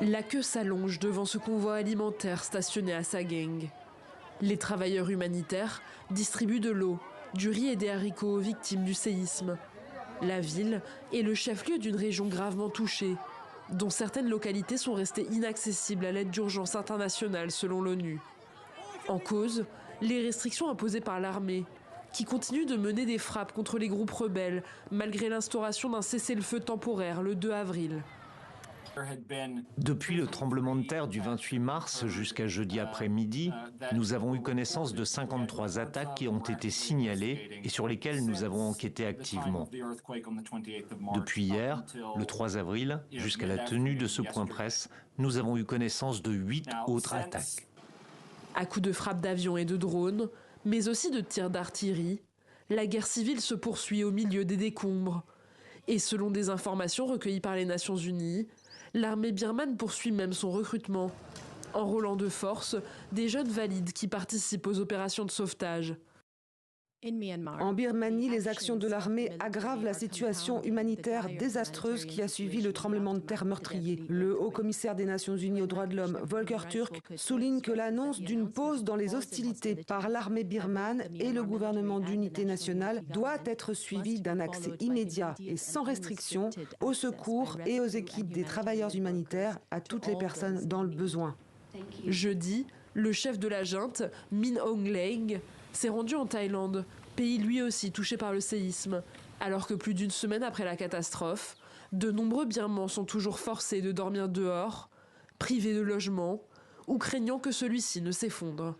La queue s'allonge devant ce convoi alimentaire stationné à Sagaing. Les travailleurs humanitaires distribuent de l'eau, du riz et des haricots aux victimes du séisme. La ville est le chef-lieu d'une région gravement touchée, dont certaines localités sont restées inaccessibles à l'aide d'urgence internationale selon l'ONU. En cause, les restrictions imposées par l'armée, qui continue de mener des frappes contre les groupes rebelles malgré l'instauration d'un cessez-le-feu temporaire le 2 avril. Depuis le tremblement de terre du 28 mars jusqu'à jeudi après-midi, nous avons eu connaissance de 53 attaques qui ont été signalées et sur lesquelles nous avons enquêté activement. Depuis hier, le 3 avril, jusqu'à la tenue de ce point presse, nous avons eu connaissance de 8 autres attaques. À coups de frappes d'avions et de drones, mais aussi de tirs d'artillerie, la guerre civile se poursuit au milieu des décombres. Et selon des informations recueillies par les Nations Unies, l'armée birmane poursuit même son recrutement, enrôlant de force des jeunes valides qui participent aux opérations de sauvetage. En Birmanie, les actions de l'armée aggravent la situation humanitaire désastreuse qui a suivi le tremblement de terre meurtrier. Le haut-commissaire des Nations Unies aux droits de l'homme, Volker Turk, souligne que l'annonce d'une pause dans les hostilités par l'armée birmane et le gouvernement d'unité nationale doit être suivie d'un accès immédiat et sans restriction aux secours et aux équipes des travailleurs humanitaires à toutes les personnes dans le besoin. Jeudi, le chef de la junte, Min Aung Hlaing, s'est rendu en Thaïlande, pays lui aussi touché par le séisme, alors que plus d'une semaine après la catastrophe, de nombreux Birmans sont toujours forcés de dormir dehors, privés de logement ou craignant que celui-ci ne s'effondre.